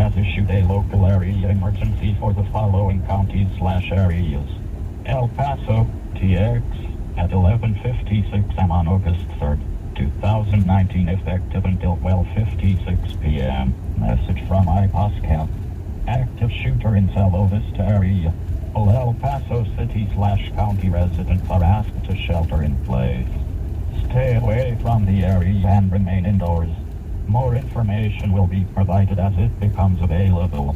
has issued a local area emergency for the following counties/areas. El Paso, TX, at 11:56 am on August 3rd, 2019, effective until 12:56 p.m. Message from iPoscal. Active shooter in Cielo Vista area. All El Paso City/County residents are asked to shelter in place. Stay away from the area and remain indoors. More information will be provided as it becomes available.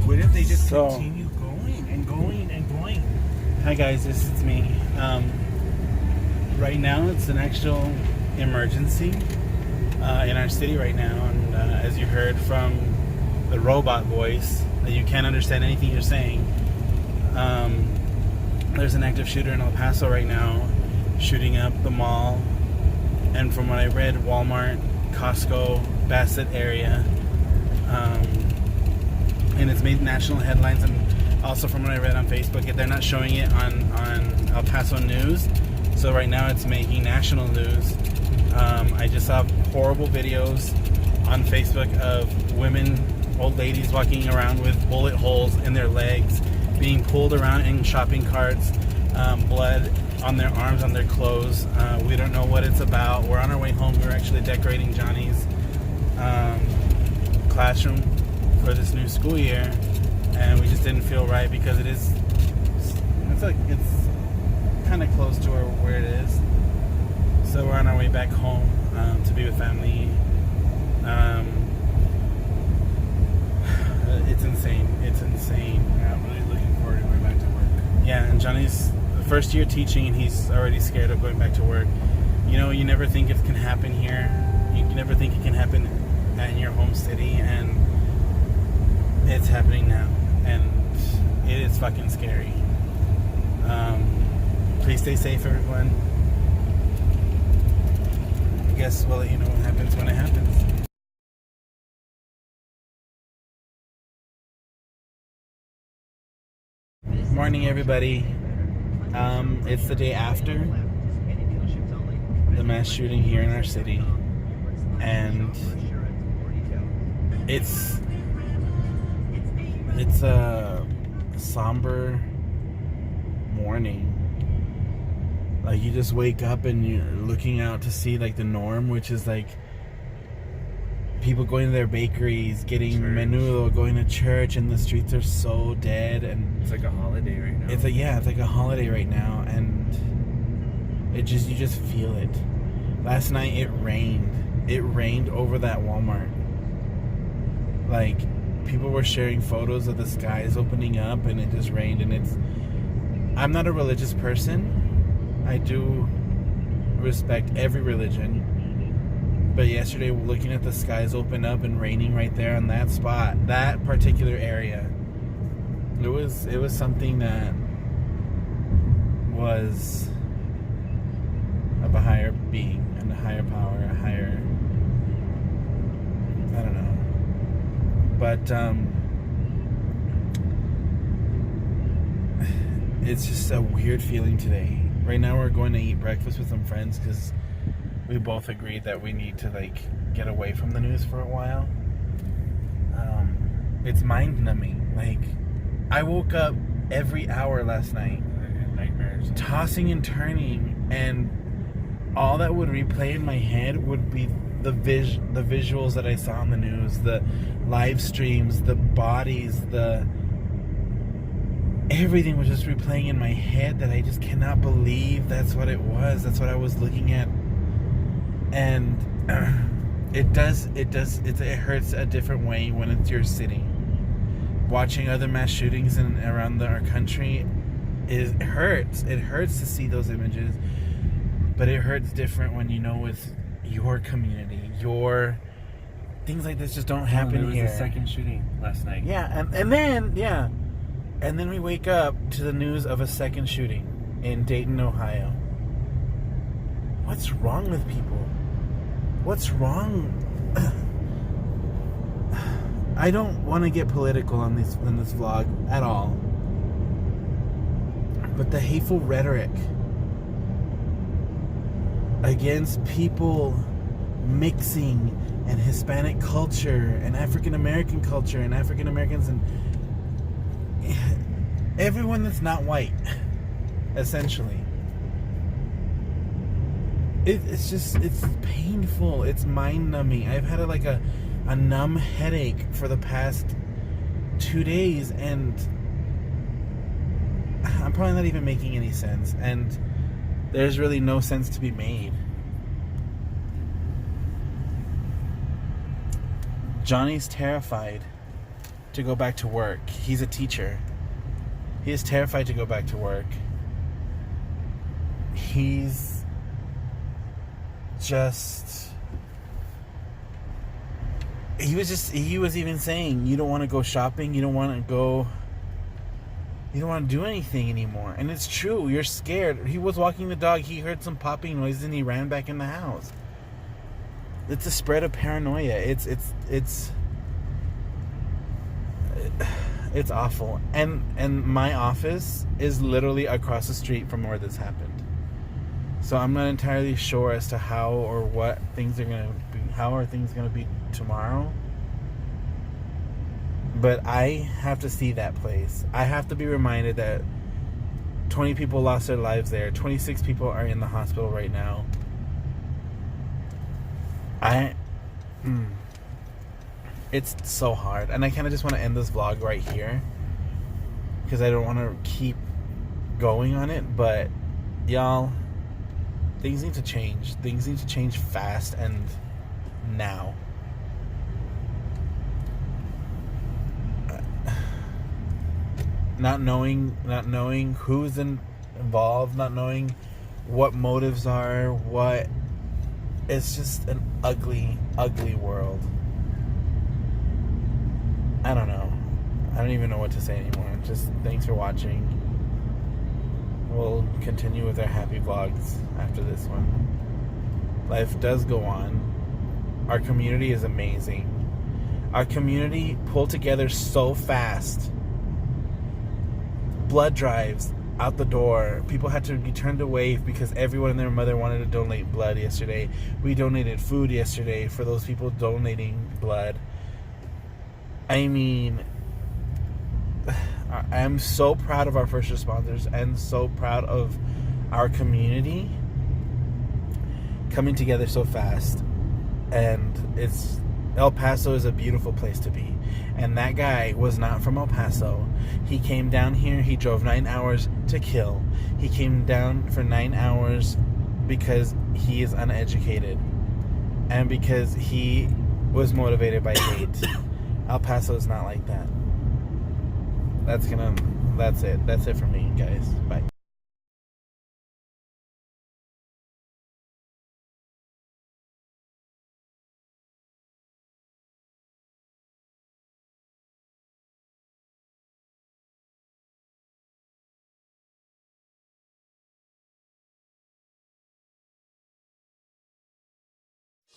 What if they just continue going and going and going? Hi guys, this is me. Right now it's an actual emergency in our city right now, and as you heard from the robot voice, that you can't understand anything you're saying. There's an active shooter in El Paso right now, shooting up the mall, and from what I read, Walmart, Costco, Bassett area, and it's made national headlines. And also from what I read on Facebook, they're not showing it on El Paso news, so right now it's making national news. I just saw horrible videos on Facebook of women, old ladies walking around with bullet holes in their legs, being pulled around in shopping carts, blood on their arms, on their clothes. We don't know what it's about. We're on our way home. We're actually decorating Johnny's classroom for this new school year, and we just didn't feel right because it's kind of close to where it is. So we're on our way back home to be with family. It's insane. It's insane. Yeah, I'm really looking forward to going back to work. Yeah, and Johnny's first year teaching, and he's already scared of going back to work. You know, you never think it can happen here. You never think it can happen in your home city, and it's happening now, and it is fucking scary. Please stay safe, everyone. I guess we'll let you know what happens when it happens. Morning, everybody. It's the day after the mass shooting here in our city, and it's a somber morning. Like, you just wake up and you're looking out to see like the norm, which is like people going to their bakeries, getting menudo, going to church, and the streets are so dead, and it's like a holiday right now. It's like a holiday right now, and you just feel it. Last night it rained. It rained over that Walmart. Like, people were sharing photos of the skies opening up, and it just rained. And I'm not a religious person. I do respect every religion. But yesterday, looking at the skies open up and raining right there on that spot, that particular area, it was something that was of a higher being and a higher power, a higher, I don't know. But it's just a weird feeling today. Right now we're going to eat breakfast with some friends because we both agreed that we need to like get away from the news for a while. It's mind-numbing. Like, I woke up every hour last night, Nightmares, tossing and turning, and all that would replay in my head would be the visuals that I saw on the news, the live streams, the bodies, everything was just replaying in my head, that I just cannot believe that's what it was. That's what I was looking at. And it hurts a different way when it's your city. Watching other mass shootings around our country, it hurts. It hurts to see those images, but it hurts different when you know it's your community, your things like this just don't happen here. There was a second shooting last night. Yeah, and then we wake up to the news of a second shooting in Dayton, Ohio. What's wrong with people? What's wrong? I don't want to get political on this vlog at all. But the hateful rhetoric against people mixing, and Hispanic culture and African American culture and African Americans and everyone that's not white, essentially. It's painful. It's mind numbing. I've had a numb headache for the past 2 days, and I'm probably not even making any sense, and there's really no sense to be made. Johnny's terrified to go back to work. He's a teacher. He is terrified to go back to work. He's just... He was even saying, you don't want to go shopping, you don't want to do anything anymore. And it's true, you're scared. He was walking the dog, he heard some popping noises, and he ran back in the house. It's a spread of paranoia. It's awful. And my office is literally across the street from where this happened. So I'm not entirely sure as to how or what things are going to be. How are things going to be tomorrow? But I have to see that place. I have to be reminded that 20 people lost their lives there. 26 people are in the hospital right now. It's so hard. And I kind of just want to end this vlog right here, because I don't want to keep going on it. But y'all, things need to change. Things need to change fast and now. Not knowing who's involved, not knowing what motives are, it's just an ugly, ugly world. I don't know. I don't even know what to say anymore. Just thanks for watching. We'll continue with our happy vlogs after this one. Life does go on. Our community is amazing. Our community pulled together so fast. Blood drives out the door. People had to be turned away because everyone and their mother wanted to donate blood yesterday. We donated food yesterday for those people donating blood. I mean, I'm so proud of our first responders and so proud of our community coming together so fast. And El Paso is a beautiful place to be. And that guy was not from El Paso. He came down here. He drove 9 hours to kill. He came down for 9 hours because he is uneducated and because he was motivated by hate. El Paso is not like that. That's it. That's it for me, guys. Bye.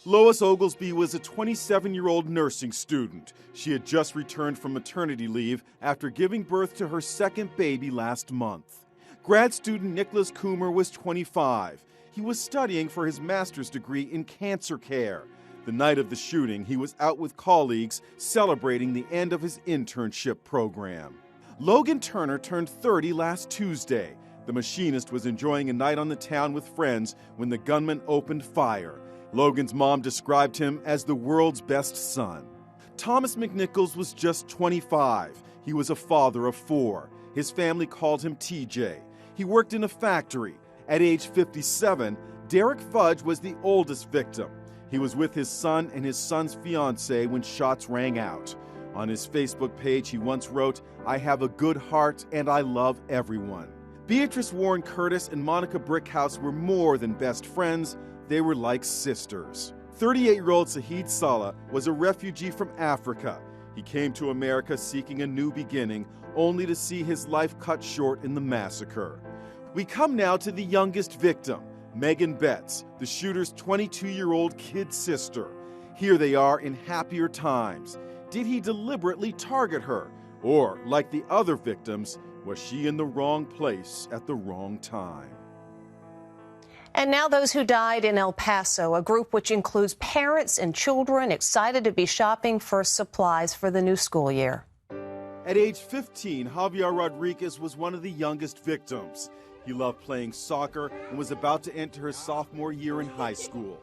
Lois Oglesby was a 27-year-old nursing student. She had just returned from maternity leave after giving birth to her second baby last month. Grad student Nicholas Coomer was 25. He was studying for his master's degree in cancer care. The night of the shooting, he was out with colleagues celebrating the end of his internship program. Logan Turner turned 30 last Tuesday. The machinist was enjoying a night on the town with friends when the gunman opened fire. Logan's mom described him as the world's best son. Thomas McNichols was just 25. He was a father of 4. His family called him TJ. He worked in a factory. At age 57, Derek Fudge was the oldest victim. He was with his son and his son's fiancée when shots rang out. On his Facebook page, he once wrote, "I have a good heart and I love everyone." Beatrice Warren Curtis and Monica Brickhouse were more than best friends. They were like sisters. 38-year-old Sahid Saleh was a refugee from Africa. He came to America seeking a new beginning, only to see his life cut short in the massacre. We come now to the youngest victim, Megan Betts, the shooter's 22-year-old kid sister. Here they are in happier times. Did he deliberately target her? Or, like the other victims, was she in the wrong place at the wrong time? And now those who died in El Paso, a group which includes parents and children excited to be shopping for supplies for the new school year. At age 15, Javier Rodriguez was one of the youngest victims. He loved playing soccer and was about to enter his sophomore year in high school.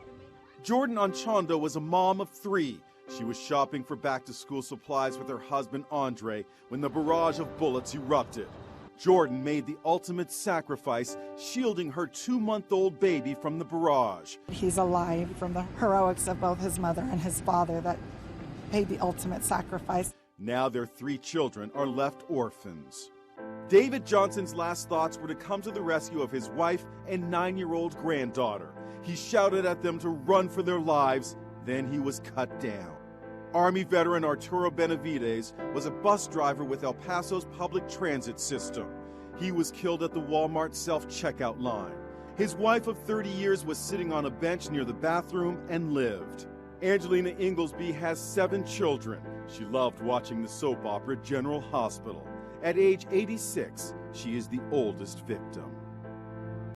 Jordan Anchondo was a mom of 3. She was shopping for back-to-school supplies with her husband, Andre, when the barrage of bullets erupted. Jordan made the ultimate sacrifice, shielding her 2-month-old baby from the barrage. He's alive from the heroics of both his mother and his father that paid the ultimate sacrifice. Now their 3 children are left orphans. David Johnson's last thoughts were to come to the rescue of his wife and 9-year-old granddaughter. He shouted at them to run for their lives, then he was cut down. Army veteran Arturo Benavides was a bus driver with El Paso's public transit system. He was killed at the Walmart self-checkout line. His wife of 30 years was sitting on a bench near the bathroom and lived. Angelina Inglesby has 7 children. She loved watching the soap opera General Hospital. At age 86, she is the oldest victim.